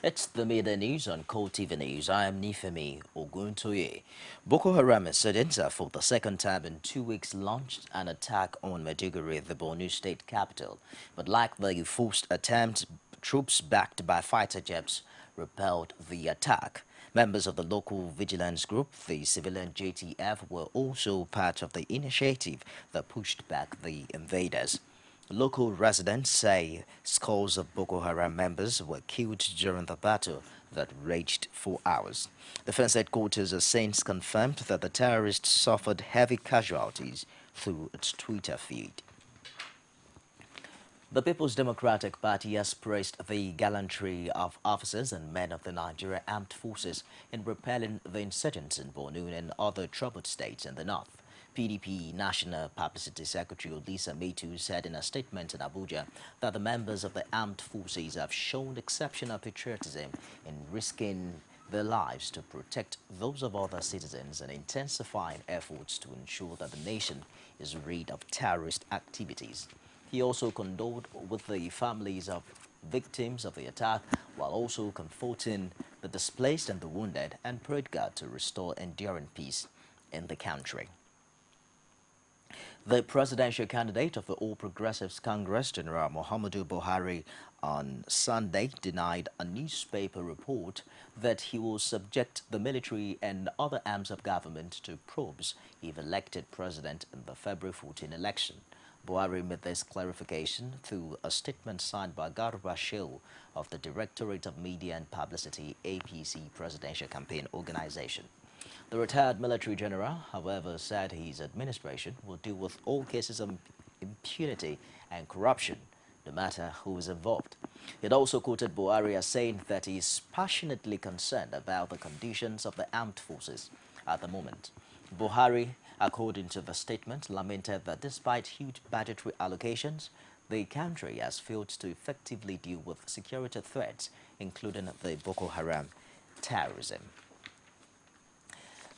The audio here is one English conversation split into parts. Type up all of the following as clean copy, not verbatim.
It's the midday news on CoreTV News. I am Nifemi Oguntoye. Boko Haram insurgents have for the second time in 2 weeks launched an attack on Maiduguri, the Borno state capital. But like the forced attempt, troops backed by fighter jets repelled the attack. Members of the local vigilance group, the civilian JTF, were also part of the initiative that pushed back the invaders. Local residents say scores of Boko Haram members were killed during the battle that raged for hours. Defense headquarters has since confirmed that the terrorists suffered heavy casualties through its Twitter feed. The People's Democratic Party has praised the gallantry of officers and men of the Nigeria Armed Forces in repelling the insurgents in Borno and other troubled states in the north. PDP National Publicity Secretary Lisa Metu said in a statement in Abuja that the members of the armed forces have shown exceptional patriotism in risking their lives to protect those of other citizens and intensifying efforts to ensure that the nation is rid of terrorist activities. He also condoled with the families of victims of the attack while also comforting the displaced and the wounded and prayed God to restore enduring peace in the country. The presidential candidate of the All Progressives Congress, General Muhammadu Buhari, on Sunday denied a newspaper report that he will subject the military and other arms of government to probes if elected president in the February 14 election. Buhari made this clarification through a statement signed by Garba Shehu of the Directorate of Media and Publicity APC Presidential Campaign Organization. The retired military general, however, said his administration will deal with all cases of impunity and corruption, no matter who is involved. It also quoted Buhari as saying that he is passionately concerned about the conditions of the armed forces at the moment. Buhari, according to the statement, lamented that despite huge budgetary allocations, the country has failed to effectively deal with security threats, including the Boko Haram terrorism.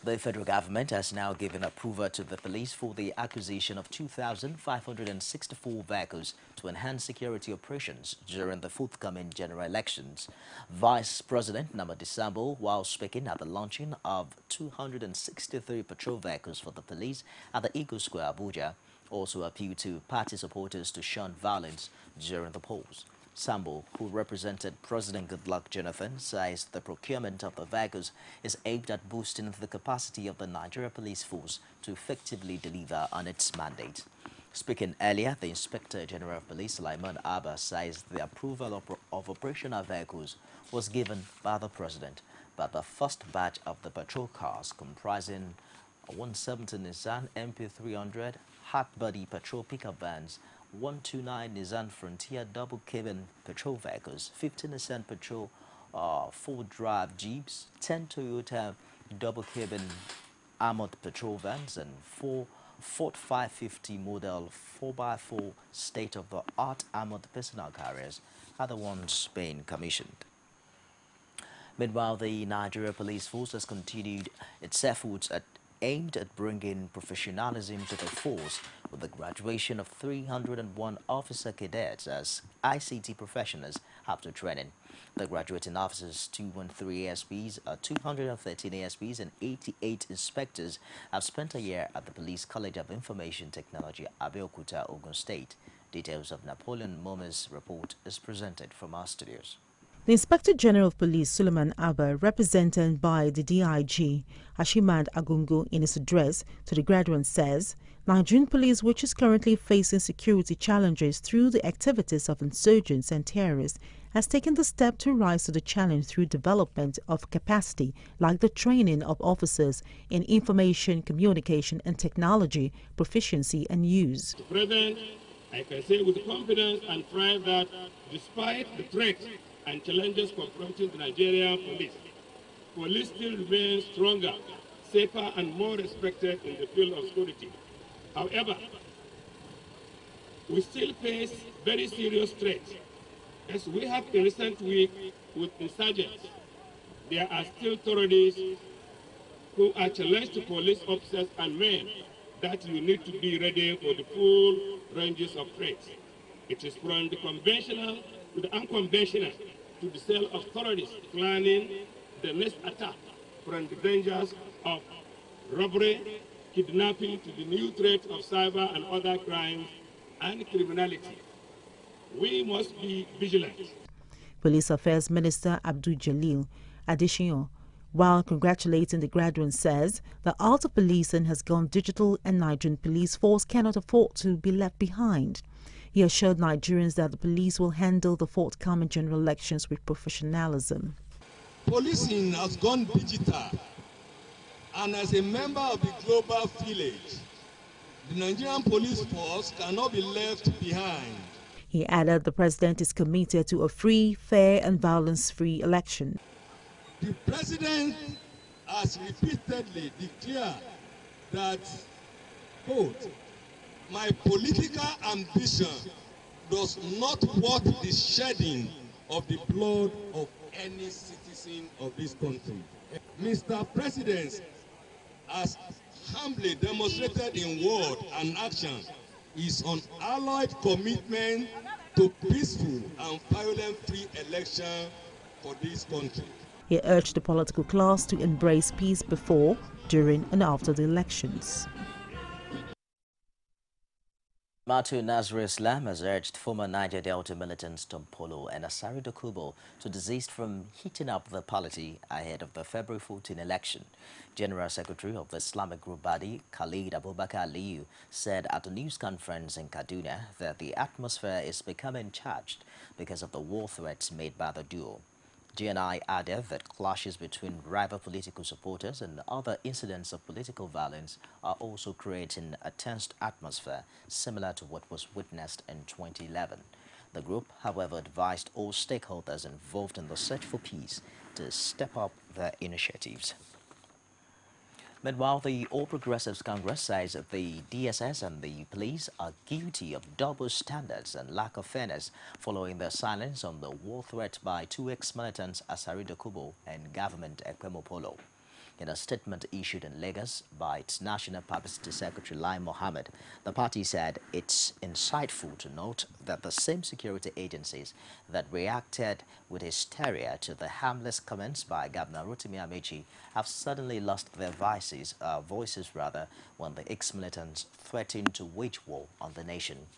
The federal government has now given approval to the police for the acquisition of 2,564 vehicles to enhance security operations during the forthcoming general elections. Vice President Namadi Sambo, while speaking at the launching of 263 patrol vehicles for the police at the Eagle Square, Abuja, also appealed to party supporters to shun violence during the polls. Sambo, who represented President Goodluck Jonathan, says the procurement of the vehicles is aimed at boosting the capacity of the Nigeria Police Force to effectively deliver on its mandate. Speaking earlier, the Inspector General of Police, Sulaiman Abba, says the approval of operational vehicles was given by the President, but the first batch of the patrol cars comprising a 170 Nissan MP300 hard-body patrol pickup vans, 129 Nissan Frontier double cabin patrol vehicles, 50 Nissan patrol full-drive jeeps, 10 Toyota double cabin armored patrol vans, and 4 Ford 550 model 4x4 state-of-the-art armored personnel carriers are the ones being commissioned. Meanwhile, the Nigeria Police Force has continued its efforts aimed at bringing professionalism to the force with the graduation of 301 officer cadets as ICT professionals after training. The graduating officers, 213 ASPs, 213 ASPs and 88 inspectors have spent a year at the Police College of Information Technology, Abeokuta, Ogun State. Details of Napoleon Moma's report is presented from our studios. The Inspector General of Police, Suleiman Abba, represented by the DIG, Ashimad Agungu, in his address to the graduates says, Nigerian police, which is currently facing security challenges through the activities of insurgents and terrorists, has taken the step to rise to the challenge through development of capacity like the training of officers in information, communication and technology, proficiency and use. President, I can say with confidence and pride that despite the threats and challenges confronting the Nigerian police still remains stronger, safer and more respected in the field of security. However, we still face very serious threats. As we have in recent weeks with insurgents, there are still terrorists who are challenged to police officers and men that you need to be ready for the full ranges of threats. It is from the conventional to the unconventional to the cell of terrorists planning the next attack from the dangers of robbery, kidnapping to the new threat of cyber and other crimes and criminality. We must be vigilant. Police Affairs Minister Abdul Jalil Adesina, while congratulating the graduate, says the art of policing has gone digital and Nigerian police force cannot afford to be left behind. He assured Nigerians that the police will handle the forthcoming general elections with professionalism. Policing has gone digital, and as a member of the global village, the Nigerian police force cannot be left behind. He added the president is committed to a free, fair and violence-free election. The president has repeatedly declared that, quote, my political ambition does not worth the shedding of the blood of any citizen of this country. Mr. President has humbly demonstrated in word and action his unalloyed commitment to peaceful and violence-free election for this country. He urged the political class to embrace peace before, during and after the elections. Matu Nazir Islam has urged former Niger Delta militants Tom Polo and Asari Dokubo to desist from heating up the polity ahead of the February 14 election. General Secretary of the Islamic group body, Khalid Abubakar Aliyu, said at a news conference in Kaduna that the atmosphere is becoming charged because of the war threats made by the duo. GNI added that clashes between rival political supporters and other incidents of political violence are also creating a tensed atmosphere similar to what was witnessed in 2011. The group, however, advised all stakeholders involved in the search for peace to step up their initiatives. Meanwhile, the All Progressives Congress says that the DSS and the police are guilty of double standards and lack of fairness following their silence on the war threat by two ex-militants Asari Dokubo and government Ekpemo Polo. In a statement issued in Lagos by its National Publicity Secretary Lai Mohammed, the party said it's insightful to note that the same security agencies that reacted with hysteria to the harmless comments by Governor Rotimi Amechi have suddenly lost their voices when the ex-militants threatened to wage war on the nation.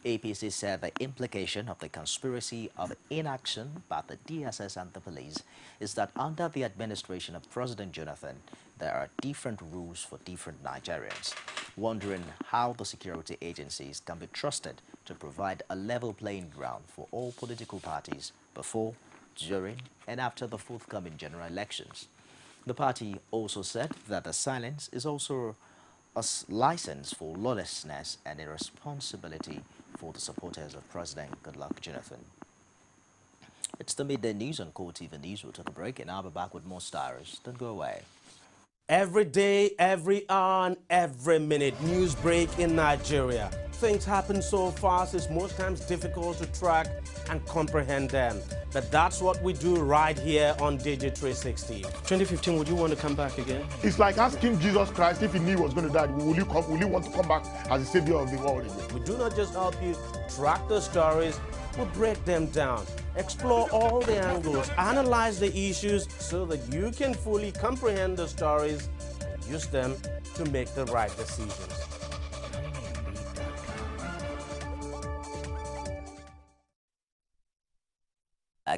APC said the implication of the conspiracy of inaction by the DSS and the police is that under the administration of President Jonathan, there are different rules for different Nigerians, wondering how the security agencies can be trusted to provide a level playing ground for all political parties before, during, and after the forthcoming general elections. The party also said that the silence is also a license for lawlessness and irresponsibility for the supporters of President Goodluck Jonathan. It's the midday news on CoreTV News. We'll take a break and I'll be back with more stars. Don't go away. Every day, every hour, and every minute, news break in Nigeria. Things happen so fast, it's most times difficult to track and comprehend them. But that's what we do right here on Digit 360. 2015, would you want to come back again? It's like asking Jesus Christ if he knew he was going to die, will you want to come back as the savior of the world again? We do not just help you track the stories, we break them down, explore all the angles, analyze the issues so that you can fully comprehend the stories and use them to make the right decisions.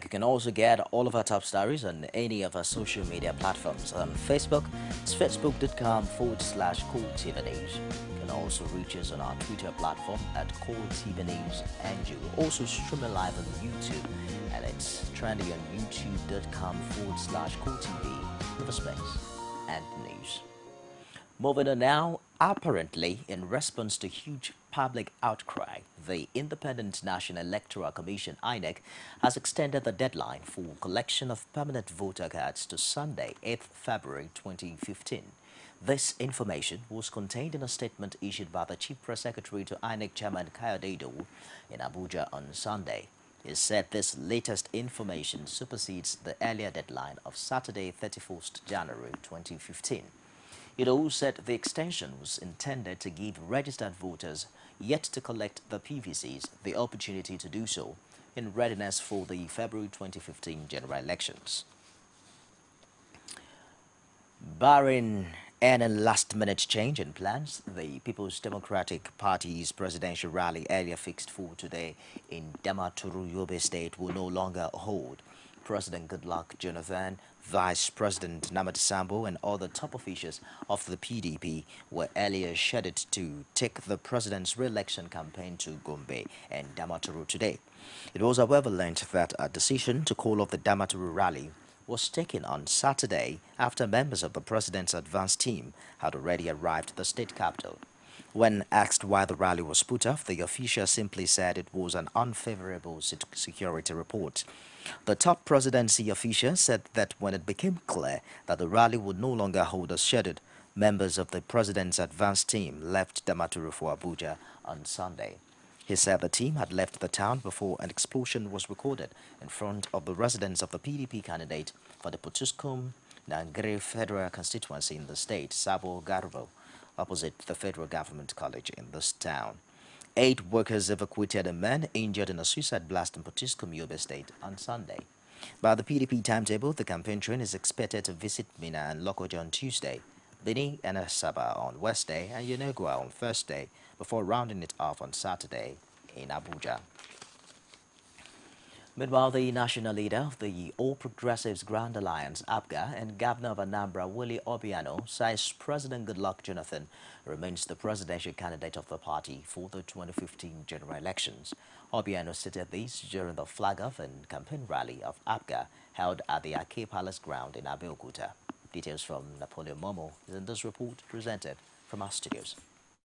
You can also get all of our top stories on any of our social media platforms. On Facebook, it's facebook.com/CoreTV News. You can also reach us on our Twitter platform at CoreTV News, and you also stream it live on YouTube, and it's trending on youtube.com/CoreTV with a space and news. Moving on now, apparently in response to huge public outcry, the Independent National Electoral Commission, INEC, has extended the deadline for collection of permanent voter cards to Sunday, 8th February 2015. This information was contained in a statement issued by the Chief Press Secretary to INEC Chairman Kayode Idowu in Abuja on Sunday. He said this latest information supersedes the earlier deadline of Saturday, 31st January 2015. Idowu said the extension was intended to give registered voters yet to collect the PVCs the opportunity to do so in readiness for the February 2015 general elections. Barring any last-minute change in plans, the People's Democratic Party's presidential rally earlier fixed for today in Damaturu, Yobe State will no longer hold. President Goodluck Jonathan, Vice President Namadi Sambo and other top officials of the PDP were earlier scheduled to take the president's re-election campaign to Gombe and Damaturu today. It was however learned that a decision to call off the Damaturu rally was taken on Saturday after members of the president's advance team had already arrived at the state capital. When asked why the rally was put off, the official simply said it was an unfavorable security report. The top presidency official said that when it became clear that the rally would no longer hold as scheduled, members of the president's advance team left Damaturu for Abuja on Sunday. He said the team had left the town before an explosion was recorded in front of the residence of the PDP candidate for the Potuskum Nangere Federal Constituency in the state, Sabo Garbo, opposite the Federal Government College in this town. 8 workers evacuated a man injured in a suicide blast in Potuskum, Yobe State on Sunday. By the PDP timetable, the campaign train is expected to visit Mina and Lokoja on Tuesday, Bini and Asaba on Wednesday, and Yenagua on Thursday, before rounding it off on Saturday in Abuja. Meanwhile, the national leader of the All Progressives Grand Alliance, APGA, and Governor of Anambra, Willie Obiano, says President Goodluck Jonathan remains the presidential candidate of the party for the 2015 general elections. Obiano stated this during the flag-off and campaign rally of APGA held at the Ake Palace ground in Abeokuta. Details from Napoleon Momo is in this report presented from our studios.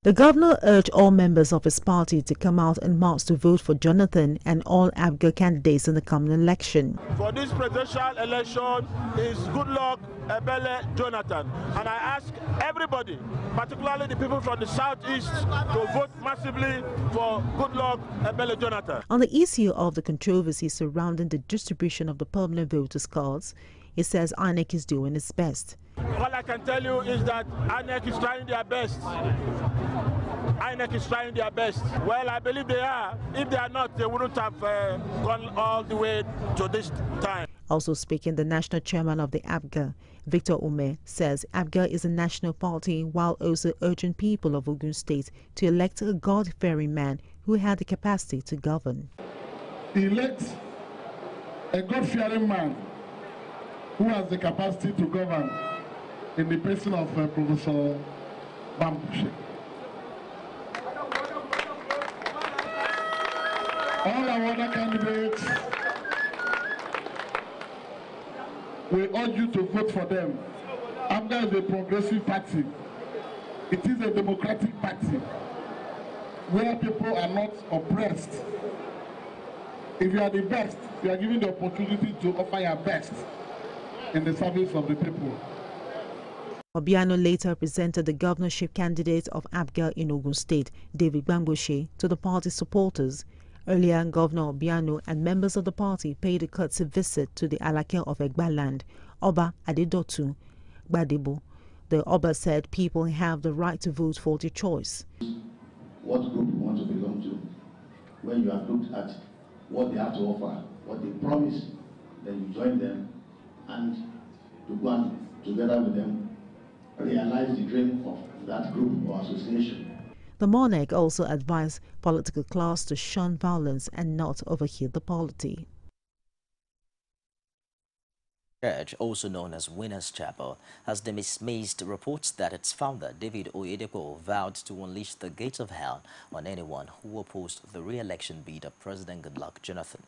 The governor urged all members of his party to come out en masse to vote for Jonathan and all APGA candidates in the coming election. For this presidential election is Goodluck Ebele Jonathan. And I ask everybody, particularly the people from the southeast, to vote massively for Goodluck Ebele Jonathan. On the issue of the controversy surrounding the distribution of the permanent voters' cards, he says INEC is doing its best. All I can tell you is that INEC is trying their best. INEC is trying their best. Well, I believe they are. If they are not, they wouldn't have gone all the way to this time. Also speaking, the national chairman of the APGA, Victor Ume, says APGA is a national party while also urging people of Ogun State to elect a God-fearing man who had the capacity to govern. Elect a God-fearing man who has the capacity to govern in the person of Professor Bambushe. All our other candidates, we urge you to vote for them. APGA is a progressive party. It is a democratic party where people are not oppressed. If you are the best, you are given the opportunity to offer your best in the service of the people. Obiano later presented the governorship candidate of APGA in Ogun State, David Bambushe, to the party's supporters. Earlier, Governor Obiano and members of the party paid a courtesy visit to the Alake of Egbaland, Oba Adedotu Gbadebo. The Oba said people have the right to vote for their choice. What group you want to belong to? When you have looked at what they have to offer, what they promise, then you join them and to go on together with them realize the dream of that group or association. The monarch also advised political class to shun violence and not overheat the polity. Church, also known as Winners Chapel, has dismissed reports that its founder, David Oyedepo, vowed to unleash the gates of hell on anyone who opposed the re-election bid of President Goodluck Jonathan.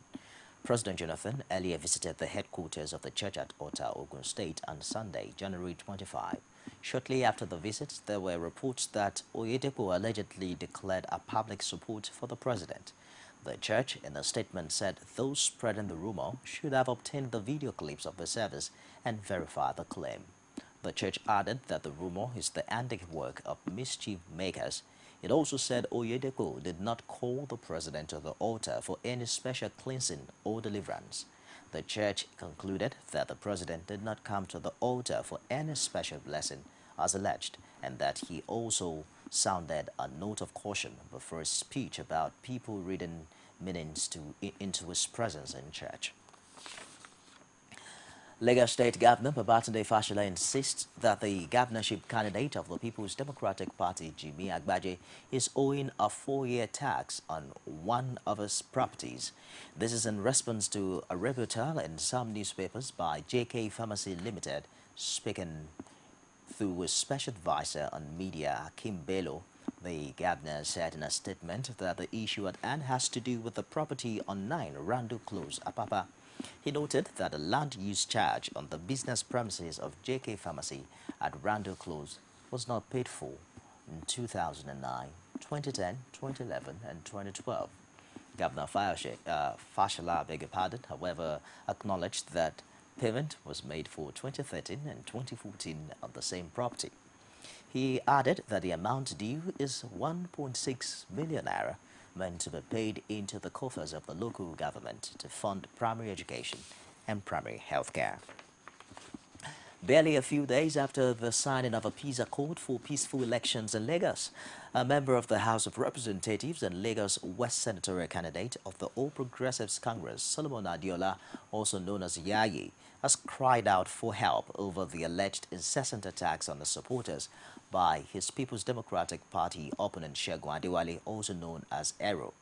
President Jonathan earlier visited the headquarters of the church at Ota, Ogun State on Sunday, January 25. Shortly after the visit, there were reports that Oyedepo allegedly declared a public support for the president. The church, in a statement, said those spreading the rumor should have obtained the video clips of the service and verified the claim. The church added that the rumor is the handiwork of mischief makers. It also said Oyedepo did not call the president to the altar for any special cleansing or deliverance. The church concluded that the president did not come to the altar for any special blessing, as alleged, and that he also sounded a note of caution before his speech about people reading meanings into his presence in church. Lagos State Governor Babatunde Fashola insists that the governorship candidate of the People's Democratic Party, Jimmy Agbaje, is owing a 4-year tax on one of his properties. This is in response to a rebuttal in some newspapers by JK Pharmacy Limited, speaking through his special advisor on media, Hakim Bello. The governor said in a statement that the issue at hand has to do with the property on 9 Randall Close, Apapa. He noted that the land use charge on the business premises of JK Pharmacy at Randall Close was not paid for in 2009, 2010, 2011, and 2012. Governor Fashola, beg your pardon, however, acknowledged that payment was made for 2013 and 2014 on the same property. He added that the amount due is 1.6 million naira, meant to be paid into the coffers of the local government to fund primary education and primary health care. Barely a few days after the signing of a peace accord for peaceful elections in Lagos, a member of the House of Representatives and Lagos West senatorial candidate of the All Progressives Congress, Solomon Adiola, also known as Yayi, has cried out for help over the alleged incessant attacks on the supporters by his People's Democratic Party opponent Segun Adewale, also known as Ero,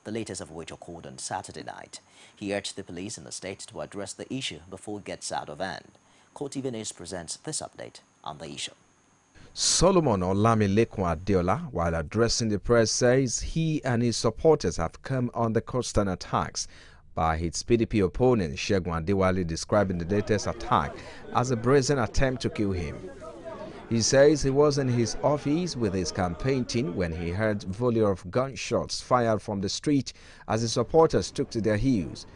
the latest of which occurred on Saturday night. He urged the police in the state to address the issue before it gets out of hand. CoreTV News presents this update on the issue. Solomon Olamilekan Adeola, while addressing the press, says he and his supporters have come under constant attacks by his PDP opponent Segun Adewale, describing the latest attack as a brazen attempt to kill him. He says he was in his office with his campaign team when he heard a volley of gunshots fired from the street as his supporters took to their heels.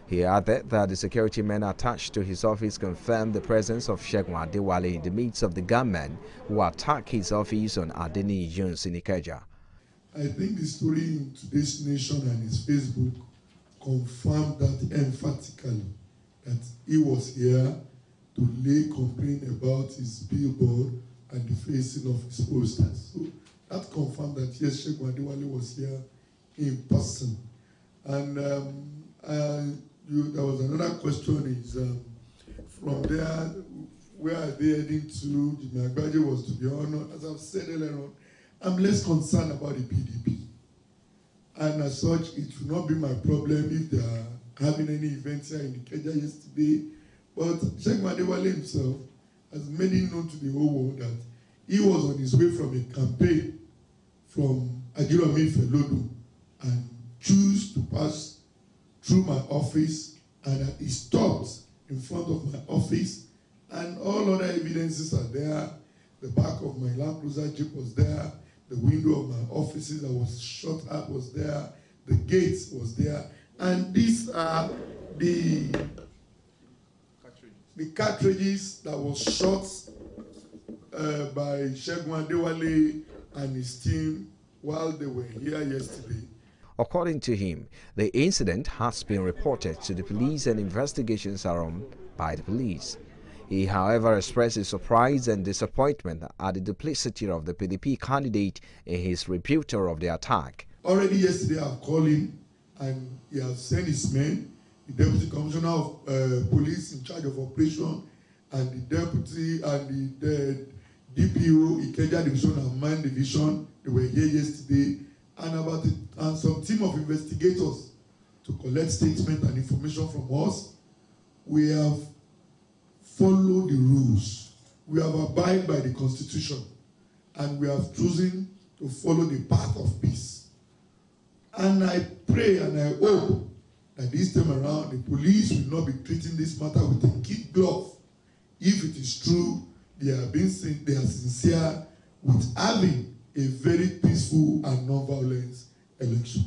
He added that the security men attached to his office confirmed the presence of Segun Adewale in the midst of the gunmen who attacked his office on Adeni Jones in Ikeja. I think the story in today's Nation and his Facebook confirmed that emphatically, that he was here to lay complaint about his billboard and the facing of his posters. So that confirmed that yes, Segun Adewale was here in person. And there was another question is, from there, where are they heading to? Jimmy Agbaje was to be honored. As I've said earlier on, I'm less concerned about the PDP. And as such, it will not be my problem if they are having any events here in Ikeja yesterday. But Segun Adewale himself has made it known to the whole world that he was on his way from a campaign from Ajiromi Felodo and chose to pass through my office, and he stopped in front of my office, and all other evidences are there. The back of my Land Cruiser Jeep was there, the window of my offices that was shot at was there, the gates was there, and these are the cartridges that was shot by Segun Adewale and his team while they were here yesterday. According to him, the incident has been reported to the police and investigations are on by the police. He, however, expressed his surprise and disappointment at the duplicity of the PDP candidate in his rebuttal of the attack. Already yesterday I've called him and he has sent his men, the Deputy Commissioner of Police in charge of operation and the Deputy and the DPO, Ikeja Division and Mine Division. They were here yesterday, and some team of investigators to collect statement and information from us. We have followed the rules. We have abided by the Constitution, and we have chosen to follow the path of peace. And I pray and I hope that this time around the police will not be treating this matter with a kid glove. If it is true, they are sincere with having a very peaceful and non-violent election.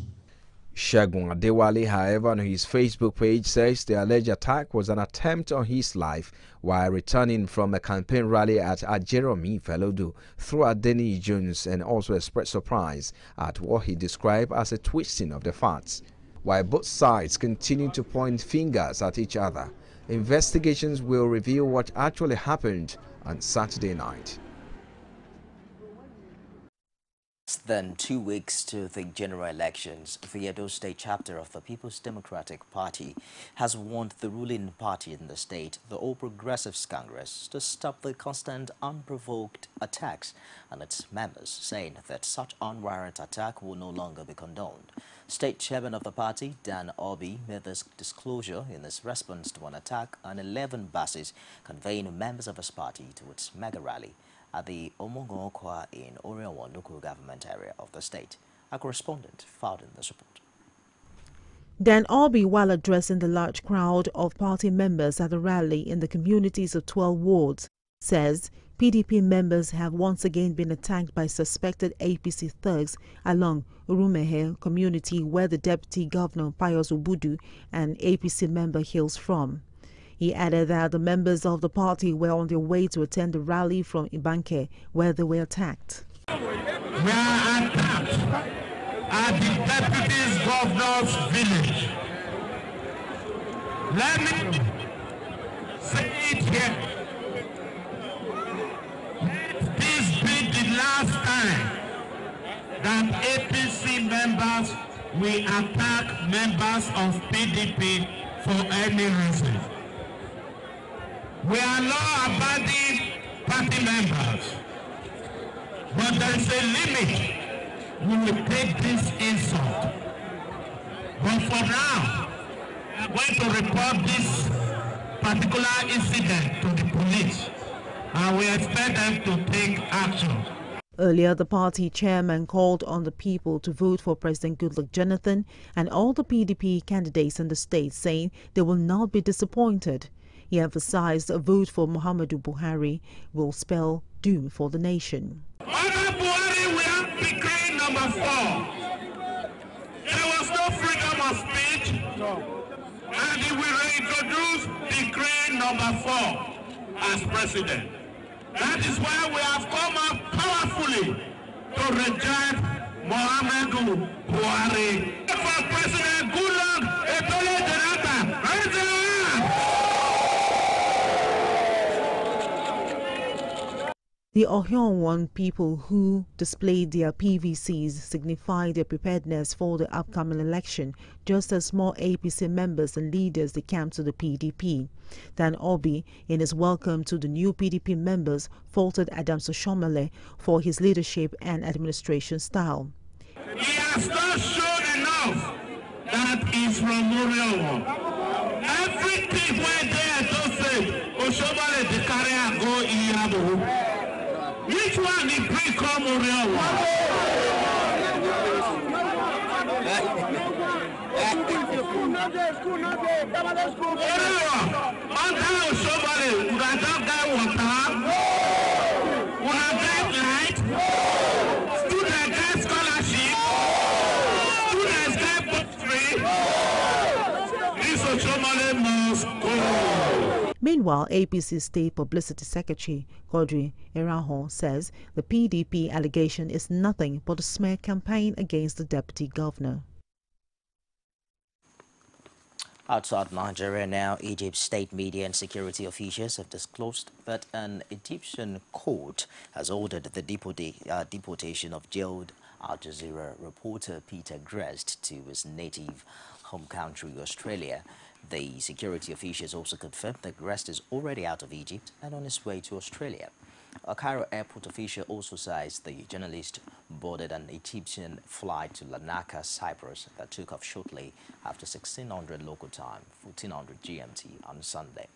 Segun Adewale, however, on his Facebook page says the alleged attack was an attempt on his life while returning from a campaign rally at Ajeromi Felodu through Adeni Jones, and also expressed surprise at what he described as a twisting of the facts. While both sides continue to point fingers at each other, investigations will reveal what actually happened on Saturday night. than 2 weeks to the general elections, the Edo State chapter of the People's Democratic Party has warned the ruling party in the state, the All Progressives Congress, to stop the constant unprovoked attacks on its members, saying that such unwarranted attack will no longer be condoned. State chairman of the party, Dan Obi, made this disclosure in his response to an attack on 11 buses conveying members of his party to its mega rally at the Omongokwa in Oriawan local government area of the state. A correspondent filed in this report. Dan Obi, while addressing the large crowd of party members at the rally in the communities of 12 wards, says PDP members have once again been attacked by suspected APC thugs along Urumehe community where the Deputy Governor Pius Ubudu, an APC member, hails from. He added that the members of the party were on their way to attend the rally from Ibanke, where they were attacked. We are attacked at the Deputy Governor's village. Let me say it here. Let this be the last time that APC members will attack members of PDP for any reason. We are law-abiding party members, but there is a limit. We will take this insult. But for now, we are going to report this particular incident to the police, and we expect them to take action. Earlier, the party chairman called on the people to vote for President Goodluck Jonathan and all the PDP candidates in the state, saying they will not be disappointed. He emphasized a vote for Muhammadu Buhari will spell doom for the nation. Under Buhari, we have decree number 4. There was no freedom of speech, and he will reintroduce decree number 4 as president. That is why we have come up powerfully to reject Muhammadu Buhari. For President Goodluck Jonathan, raise your hand. The Ohiowan people who displayed their PVCs signified their preparedness for the upcoming election, just as more APC members and leaders decamped to the PDP. Dan Obi, in his welcome to the new PDP members, faulted Adams Oshomole for his leadership and administration style. He has not shown enough that he's from Oriawan. Everything went there to say, Oshomole the carrier go Iyabu. Which one did bring come Oriawan? Oriawan, under Oshomole, would have done guy water, would have got light, students get scholarship, students get poetry. This Oshomole must go. Meanwhile, APC State Publicity Secretary Godwin Eraho says the PDP allegation is nothing but a smear campaign against the deputy governor. Outside Nigeria now, Egypt's state media and security officials have disclosed that an Egyptian court has ordered the deportation of jailed Al Jazeera reporter Peter Grest to his native home country, Australia. The security officials also confirmed that Grest is already out of Egypt and on his way to Australia. A Cairo airport official also says the journalist boarded an Egyptian flight to Larnaca, Cyprus that took off shortly after 1600 local time, 1400 GMT on Sunday.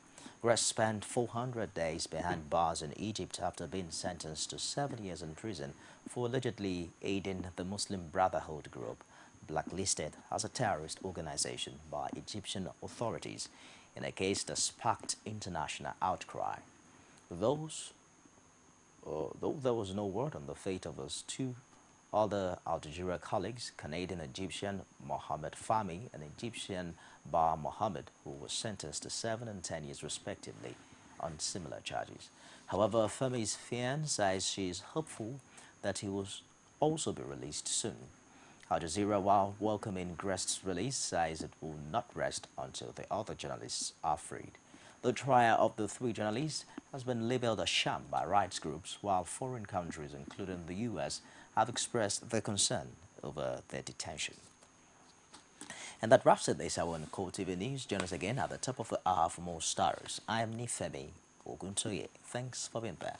Grest spent 400 days behind bars in Egypt after being sentenced to 7 years in prison for allegedly aiding the Muslim Brotherhood group, blacklisted as a terrorist organization by Egyptian authorities in a case that sparked international outcry. Though there was no word on the fate of his two other Al Jazeera colleagues, Canadian-Egyptian Mohammed Fahmy and Egyptian Bar Mohammed, who were sentenced to 7 and 10 years respectively on similar charges. However, Fahmy's fiancée says she is hopeful that he will also be released soon. Al Jazeera, while welcoming Grest's release, says it will not rest until the other journalists are freed. The trial of the three journalists has been labeled a sham by rights groups, while foreign countries, including the U.S., have expressed their concern over their detention. And that wraps it this hour on CoreTV News. Join us again at the top of the hour for more stars. I am Nifemi Oguntoye. Thanks for being there.